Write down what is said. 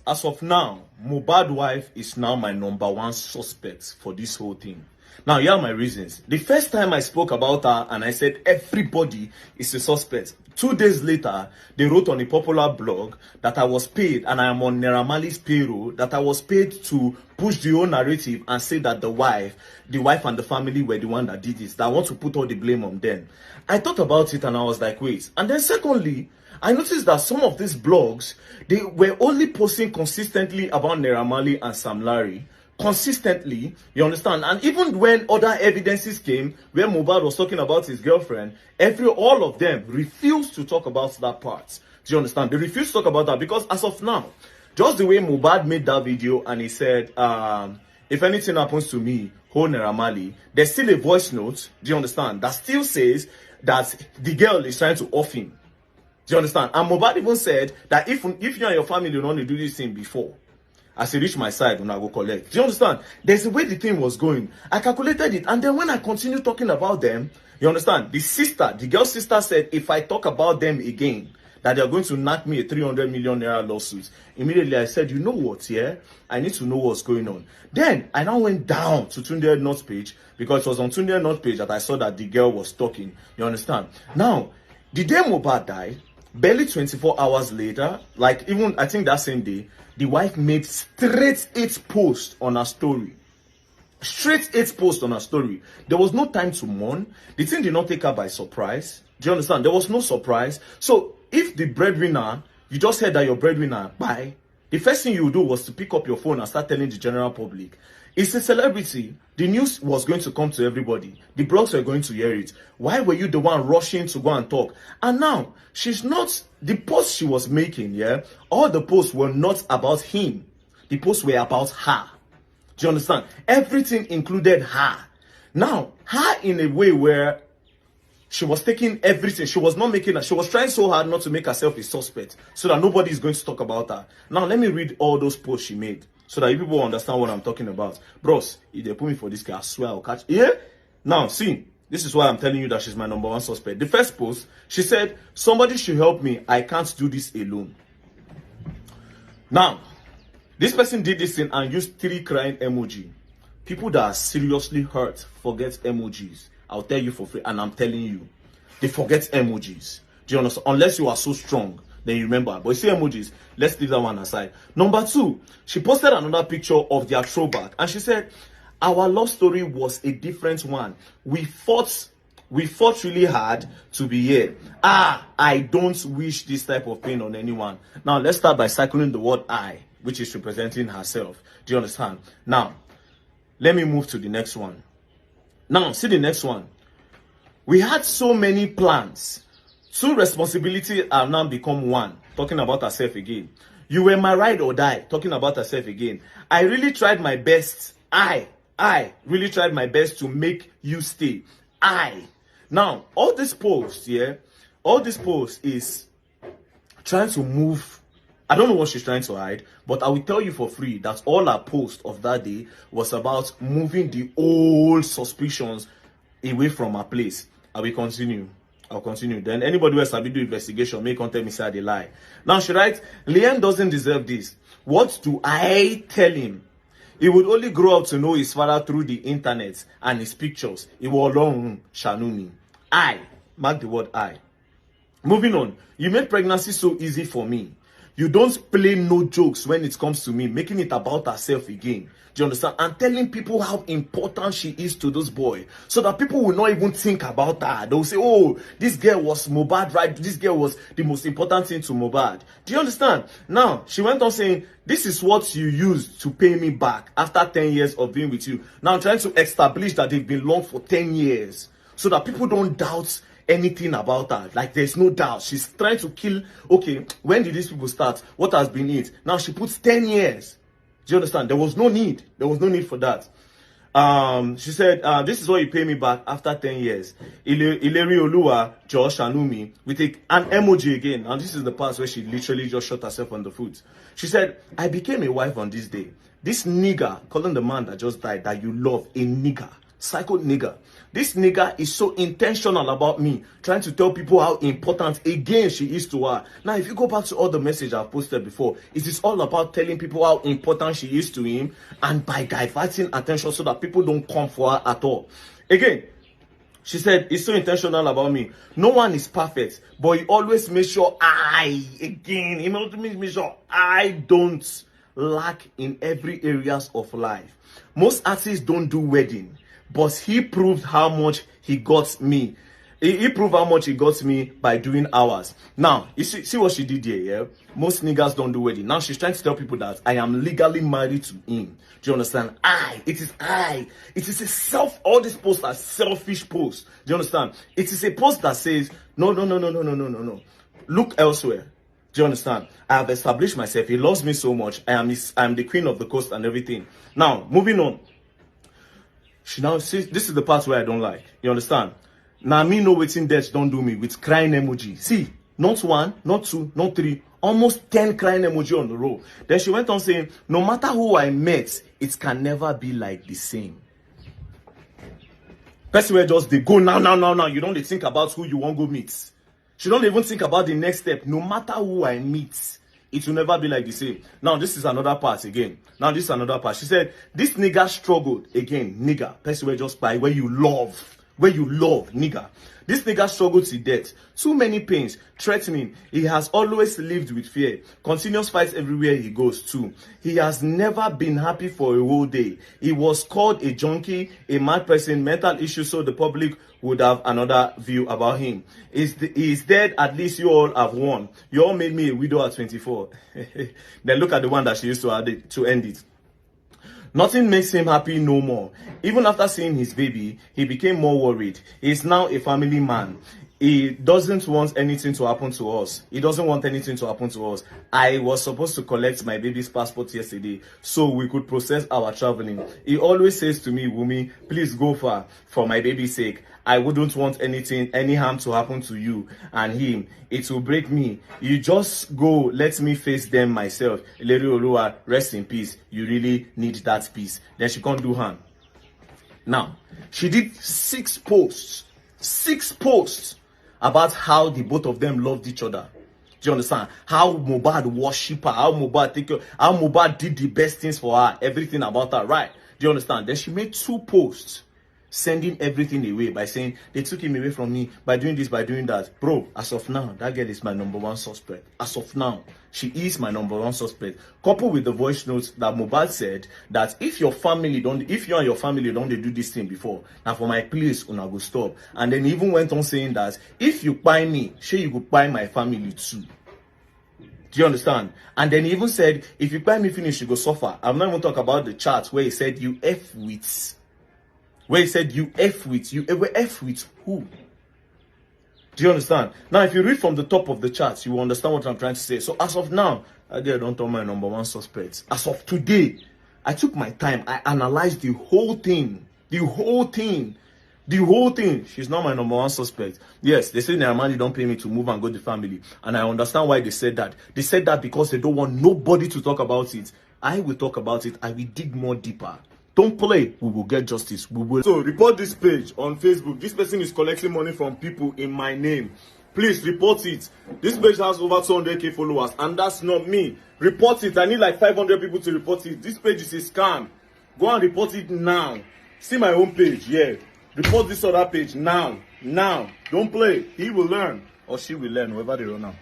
As of now, Mohbad wife is now my number one suspect for this whole thing. Now, here are my reasons. The first time I spoke about her and I said everybody is a suspect. 2 days later, they wrote on a popular blog that I was paid, and I am on Naira Marley's payroll, that I was paid to push the whole narrative and say that the wife and the family were the one that did this, that I want to put all the blame on them. I thought about it and I was like, wait. And then secondly, I noticed that some of these blogs, they were only posting consistently about Naira Marley and Sam Larry. Consistently, you understand? And even when other evidences came, where Mohbad was talking about his girlfriend, all of them refused to talk about that part. Do you understand? They refused to talk about that because as of now, just the way Mohbad made that video and he said, if anything happens to me, hold Naira Marley, there's still a voice note, do you understand, that still says that the girl is trying to off him. Do you understand? And Mohbad even said that if you and your family don't want to do this thing before, as I reach my side, when I go collect. Do you understand? There's a way the thing was going. I calculated it. And then when I continued talking about them, you understand? The girl's sister said, if I talk about them again, that they're going to knock me a 300 million naira lawsuit. Immediately I said, you know what, yeah? I need to know what's going on. Then I now went down to Tunde North's page, because it was on Tunde North's page that I saw that the girl was talking. You understand? Now, the day Mohbad died, barely 24 hours later, like even I think that same day, the wife made straight 8 posts on her story. Straight 8 posts on her story. There was no time to mourn. The thing did not take her by surprise. Do you understand? There was no surprise. So if the breadwinner, you just heard that your breadwinner bye, the first thing you do was to pick up your phone and start telling the general public. It's a celebrity. The news was going to come to everybody. The blogs were going to hear it. Why were you the one rushing to go and talk? And now, she's not, the posts she was making, yeah, all the posts were not about him. The posts were about her. Do you understand? Everything included her. Now, her in a way where she was taking everything. She was not making, she was trying so hard not to make herself a suspect so that nobody is going to talk about her. Now, let me read all those posts she made, so that you people understand what I'm talking about. Bros, if they put me for this guy, I swear I'll catch. Yeah? Now, see, this is why I'm telling you that she's my number one suspect. The first post, she said, somebody should help me. I can't do this alone. Now, this person did this thing and used 3 crying emoji. People that are seriously hurt forget emojis. I'll tell you for free, and I'm telling you. They forget emojis. Do you understand? Unless you are so strong, then you remember. But you see emojis, let's leave that one aside. Number 2, she posted another picture of their throwback. And she said, our love story was a different one. We fought really hard to be here. I don't wish this type of pain on anyone. Now, let's start by circling the word I, which is representing herself. Do you understand? Now, let me move to the next one. Now, see the next one. We had so many plans. 2 responsibilities have now become 1. Talking about herself again. You were my ride or die. Talking about herself again. I really tried my best. I really tried my best to make you stay. Now, all this post, yeah, all this post is trying to move. I don't know what she's trying to hide, but I will tell you for free that all her post of that day was about moving the old suspicions away from her place. I will continue. I'll continue. Then anybody who has to do investigation may contact me say they lie. Now she writes, Liam doesn't deserve this. What do I tell him? He would only grow up to know his father through the internet and his pictures. He will alone Shanumi. I. Mark the word I. Moving on. You made pregnancy so easy for me. You don't play no jokes when it comes to me, making it about herself again. Do you understand? And telling people how important she is to this boy, so that people will not even think about her. They'll say, oh, this girl was Mohbad, right? This girl was the most important thing to Mohbad. Do you understand? Now, she went on saying, this is what you used to pay me back after 10 years of being with you. Now, I'm trying to establish that they've been long for 10 years, so that people don't doubt anything about her. Like, there's no doubt. She's trying to kill. Okay, when did these people start? What has been it? Now she puts 10 years. Do you understand? There was no need. There was no need for that. She said, this is what you pay me back after 10 years. Ileri Olua, Josh Anumi, with an emoji again. And this is the part where she literally just shot herself on the foot. She said, I became a wife on this day. This nigger, calling the man that just died, that you love, a nigger. Psycho nigga. This nigga is so intentional about me, trying to tell people how important again she is to her. Now, if you go back to all the messages I've posted before, it is all about telling people how important she is to him and by diverting attention so that people don't come for her at all. Again, she said, he's so intentional about me. No one is perfect, but he always makes sure he makes sure I don't lack in every areas of life. Most artists don't do wedding, but he proved how much he got me. He proved how much he got me by doing ours. Now, you see what she did here, yeah? Most niggas don't do wedding. Now she's trying to tell people that I am legally married to him. Do you understand? It is I. It is all these posts are selfish posts. Do you understand? It is a post that says, no. Look elsewhere. Do you understand? I have established myself. He loves me so much. I am the queen of the coast and everything. Now, moving on. She now says, this is the part where I don't like. You understand? Now, me know waiting death don't do me with crying emoji. See, not one, not two, not three, almost 10 crying emoji on the row. Then she went on saying, no matter who I met, it can never be like the same. Person where just they go now. You don't think about who you want to go meet. She don't even think about the next step. No matter who I meet, it will never be like the same. Now, this is another part again. She said, this nigga struggled. Again, nigga. Person where just by where you love, nigga. This nigga struggled to death. Too many pains, threatening. He has always lived with fear. Continuous fights everywhere he goes to. He has never been happy for a whole day. He was called a junkie, a mad person, mental issues, so the public would have another view about him. He's dead, at least you all have won. You all made me a widow at 24. Then look at the one that she used to add to end it. Nothing makes him happy no more. Even after seeing his baby, he became more worried. He is now a family man. He doesn't want anything to happen to us. I was supposed to collect my baby's passport yesterday so we could process our traveling. He always says to me, Wumi, please go far for my baby's sake. I wouldn't want any harm to happen to you and him. It will break me. You just go, let me face them myself. Lady Olua, rest in peace. You really need that peace. Then she can't do harm. Now, she did 6 posts about how the both of them loved each other. Do you understand? How Mohbad worship her, how Mohbad did the best things for her, everything about her, right? Do you understand? Then she made 2 posts sending everything away by saying they took him away from me by doing this, by doing that. Bro, as of now, that girl is my #1 suspect. As of now, she is my #1 suspect. Coupled with the voice notes that Mohbad said that if you and your family don't do this thing before, now for my place, una go stop. And then he even went on saying that if you buy me, sure you could buy my family too. Do you understand? And then he even said, if you buy me finish, you go suffer. I'm not even talking about the chat where he said you F with. Where he said you F with. You ever F with who? Do you understand? Now, if you read from the top of the charts, you will understand what I'm trying to say. So as of now, I don't tell my #1 suspect. As of today, I took my time. I analyzed the whole thing. She's not my #1 suspect. Yes, they say Naramani don't pay me to move and go to family. And I understand why they said that. They said that because they don't want nobody to talk about it. I will talk about it. I will dig more deeper. Don't play. We will get justice. We will. So report this page on Facebook. This person is collecting money from people in my name. Please report it. This page has over 200k followers and that's not me. Report it. I need like 500 people to report it. This page is a scam. Go and report it now. See my own page. Yeah. Report this other page now. Don't play. He will learn or she will learn, whoever they run now.